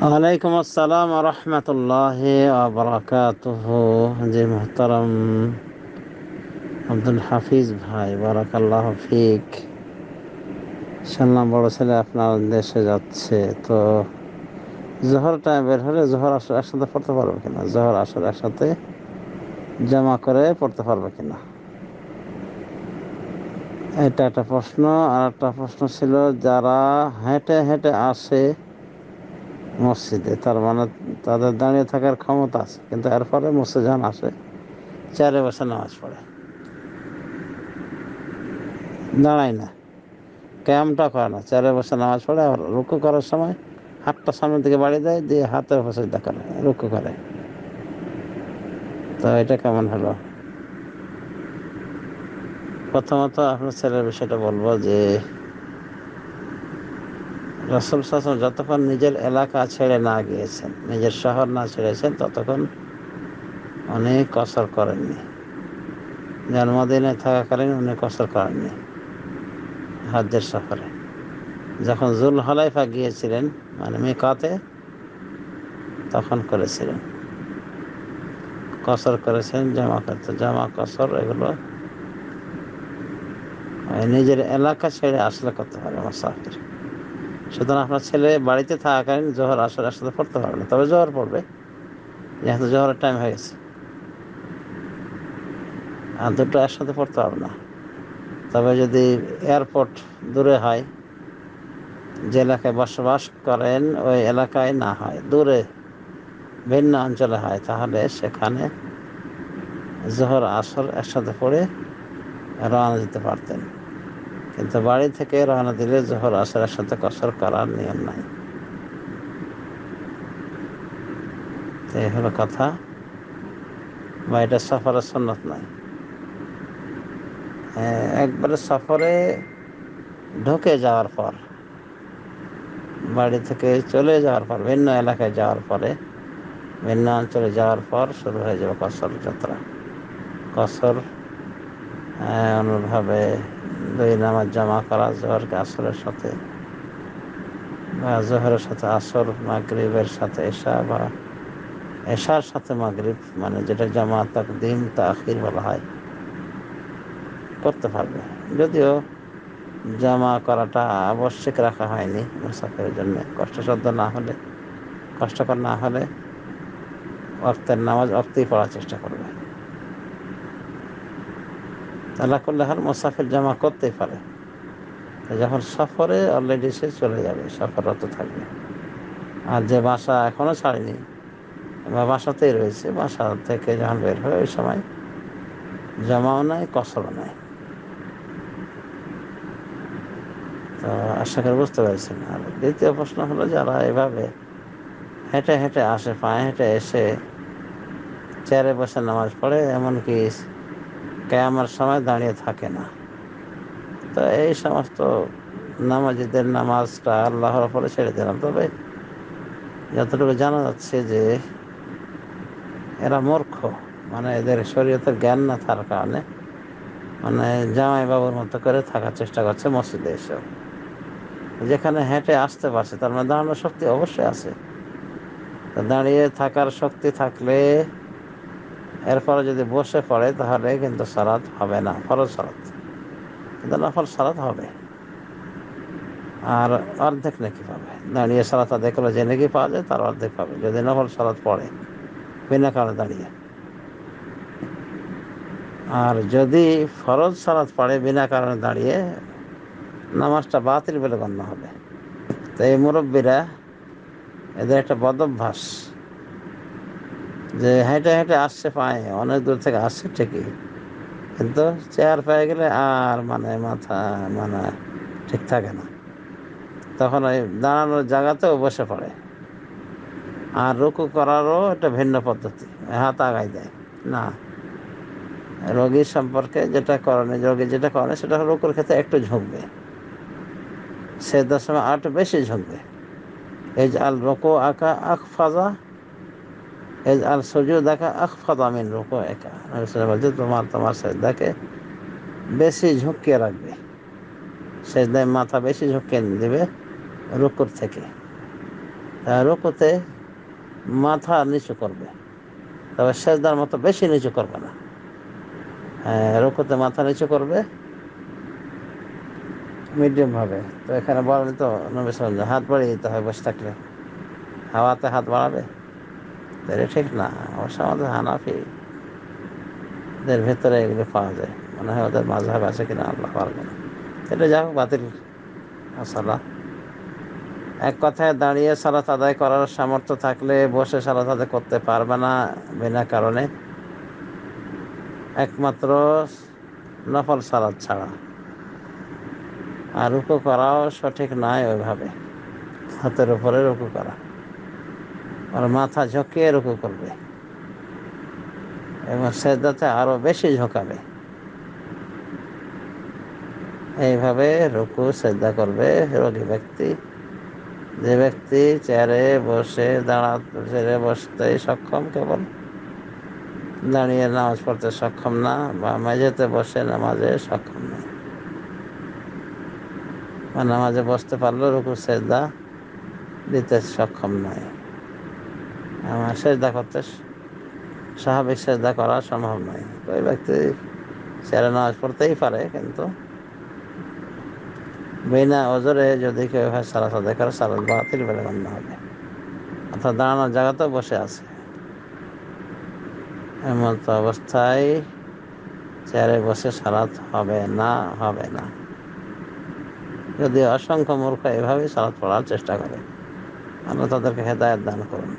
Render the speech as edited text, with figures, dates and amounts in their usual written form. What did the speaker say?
ওয়ালাইকুম আসসালাম রহমতুল্লাহি বারাকাতুহু। জি মোহতারাম আব্দুল হাফিজ ভাই, বারাকাল্লাহ ফিক। শুনলাম বড় ছেলে আপনার দেশে যাচ্ছে, তো জোহর টাইম বের হলে জোহর আসর একসাথে পড়তে পারবে কিনা, জোহর আসর একসাথে জমা করে পড়তে পারবে কিনা, এটা একটা প্রশ্ন। আর একটা প্রশ্ন ছিল, যারা হেঁটে হেঁটে আসে মসজিদে, তার মানে তাদের দাঁড়িয়ে থাকার ক্ষমতা আছে, কিন্তু এরপরে মসজিদ যখন আসে চেয়ারে বসে নামাজ পড়ে, দাঁড়ায় না, ক্যামটা করে না, চেয়ারে বসে নামাজ পড়ে। আর রুকু করার সময় হাতটা সামনের দিকে বাড়িয়ে দেয়, দিয়ে হাতের উপর সিজদা করে রুকু করে। তো এটা কেমন হলো? প্রথমত আপনার ছেলের বিষয়টা বলবো যে রাসূল সাল্লাল্লাহু আলাইহি ওয়াসাল্লাম যতক্ষণ নিজের এলাকা ছেড়ে না গিয়েছেন, নিজের শহর না ছেড়েছেন, ততক্ষণ উনি কসর করেননি। জন্মদিনে থাকাকালীন উনি কসর করেননি হজ্জের সফরে। যখন জুল হলাইফা গিয়েছিলেন, মানে মিকাতে, তখন করেছিলেন, কসর করেছেন। জামা করতে, জামা কসর এগুলো নিজের এলাকা ছেড়ে আসলে করতে পারে মুসাফির। সুতরাং আপনার ছেলে বাড়িতে থাকাকালীন জোহর আসর একসাথে পড়তে পারবে না, তবে জোহর পড়বে, যেহেতু জোহরের টাইম হয়ে গেছে। আর দুটো একসাথে পড়তে পারবে না। তবে যদি এয়ারপোর্ট দূরে হয়, যে এলাকায় বসবাস করেন ওই এলাকায় না হয়, দূরে ভিন্ন অঞ্চলে হয়, তাহলে সেখানে জোহর আসর একসাথে পড়ে রওনা দিতে পারতেন। কিন্তু বাড়ি থেকে রওনা দিলে জোহর আসর একসাথে কসর করার নিয়ম নাই। তো এই হলো কথা, বা এটা সফরের সুন্নত নাই। একবারে সফরে ঢুকে যাওয়ার পর, বাড়ি থেকে চলে যাওয়ার পর, ভিন্ন এলাকায় যাওয়ার পরে, ভিন্ন অঞ্চলে যাওয়ার পর শুরু হয়ে যাবে কসর যাত্রা। কসর অনুভাবে দুই নামাজ জমা করা, জোহরকে আসরের সাথে, বা জোহরের সাথে আসর, মাগরিবের সাথে এশা, বা এশার সাথে মাগরিব, মানে যেটা জামা তাকদিম তাখির বলা হয়, করতে পারবে। যদিও জামা করাটা আবশ্যক রাখা হয়নি মুসাফিরের জন্য, কষ্টসাধ্য না হলে, কষ্টকর না হলে ওয়াক্তের নামাজ ওয়াক্তেই পড়ার চেষ্টা করবে। আল্লাহ করলে হার মুসাফির জামা করতেই পারে, যখন সফরে অলরেডি সে চলে যাবে, সফররত থাকবে। আর যে বাসা এখনো ছাড়েনি বা বাসাতেই রয়েছে, বাসা থেকে যখন বের হয় ওই সময় জামাও নাই, কসরও নাই। তো আশা করে বুঝতে পেরেছেন। আর দ্বিতীয় প্রশ্ন হলো, যারা এভাবে হেঁটে হেঁটে আসে, পায়ে হেঁটে এসে চেয়ারে বসে নামাজ পড়ে, এমনকি কিয়ামের সময় দাঁড়িয়ে থাকে না, তো এই সমস্ত নামাজিদের নামাজটা আল্লাহর উপরে ছেড়ে দিলাম। তবে যতটুকু জানা যাচ্ছে যে এরা মূর্খ, মানে এদের শরীয়তের জ্ঞান না থাকার কারণে, মানে জামাই বাবুর মতো করে থাকার চেষ্টা করছে মসজিদে এসে। যেখানে হেঁটে আসতে পারছে, তার মানে দাঁড়ানোর শক্তি অবশ্যই আছে। তো দাঁড়িয়ে থাকার শক্তি থাকলে এরপরে যদি বসে পড়ে, তাহলে কিন্তু সালাত হবে না, ফরজ সালাত। কিন্তু নফল সালাত হবে, আর অর্ধেক নেকি পাবে। দাঁড়িয়ে সালাত আদায় করলে যে নেকি পাওয়া যায়, তার অর্ধেক পাবে যদি নফল সালাত পড়ে বিনা কারণে দাঁড়িয়ে। আর যদি ফরজ সালাত পড়ে বিনা কারণে দাঁড়িয়ে, নামাজটা বাতিল বলে গণ্য হবে। তো এই মুরব্বীরা, এদের একটা বদ অভ্যাস, যে হেঁটে হেঁটে আসছে, পায়ে অনেক দূর থেকে আসছে ঠিকই, কিন্তু চেয়ার পেয়ে গেলে আর মানে মাথা, মানে ঠিক থাকে না, তখন ওই দাঁড়ানোর জায়গাতেও বসে পড়ে। আর রুকু করারও একটা ভিন্ন পদ্ধতি, হাত আগায় দেয় না। রোগীর সম্পর্কে যেটা করণীয়, রোগী যেটা করে সেটা হলো রুকুর ক্ষেত্রে একটু ঝুঁকবে, সেজদার সময় আর একটু বেশি ঝুঁকবে। এজ আল রুকু আকা আখফাজা, এজ আল সুজুদ আকা আখফাজা মিন রুকু একা। বলছে, তোমার সেজদাকে বেশি ঝুঁকিয়ে রাখবে, সেজদায় মাথা বেশি ঝুঁকিয়ে দেবে রুকুর থেকে। রুকুতে মাথা নিচু করবে, তবে সেজদার মতো বেশি নিচু করবে না। রুকুতে মাথা নিচু করবে মিডিয়াম ভাবে। তো এখানে বলেন তো নবী সাল্লাল্লাহু আলাইহি ওয়াসাল্লাম হাত বাড়িয়ে দিতে হয় বসে থাকলে, হাওয়াতে হাত বাড়াবে? তো এটা ঠিক না। অবশ্য আমাদের হানাফিদের ভেতরে এগুলো পাওয়া যায়, মনে হয় ওদের মাযহাব আছে কিনা আল্লাহ ভালো জানে। এটা যা হোক, বাতিল সালাত। এক কথায় দাঁড়িয়ে সালাত আদায় করার সামর্থ্য থাকলে বসে সালাত আদায় করতে পারবে না বিনা কারণে, একমাত্র নফল সালাত ছাড়া। আর রুকু করাও সঠিক নয় ওইভাবে, হাতের উপরে রুকু করা, আর মাথা ঝুঁকিয়ে রুকু করবে এবং সেজদাতে আরো বেশি ঝোঁকাবে। এইভাবে রুকু সেজদা করবে রোগী ব্যক্তি। যে ব্যক্তি চেয়ারে বসে চেয়ারে বসতে সক্ষম, কেবল দাঁড়িয়ে নামাজ পড়তে সক্ষম না, বা মেঝেতে বসে নামাজে সক্ষম না, বা নামাজে বসতে পারলেও রুকু সেজদা দিতে সক্ষম নয়, আমার সেজদা করতে স্বাভাবিক সেজদা করা সম্ভব নয়। ওই ব্যক্তি চেয়ারে নামাজ পড়তেই পারে, কিন্তু বিনা ওজরে যদি কেউ সালাত আদায় করে সালাত বাতিল বলে গণ্য হবে। অর্থাৎ দাঁড়ানোর জায়গাতেও বসে আছে, এমন তো অবস্থায় চেয়ারে বসে সালাত হবে না, হবে না। যদি অসংখ্য মূর্খ এভাবেই সালাত পড়ার চেষ্টা করে, আল্লাহ তাদেরকে হেদায়েত দান করুন।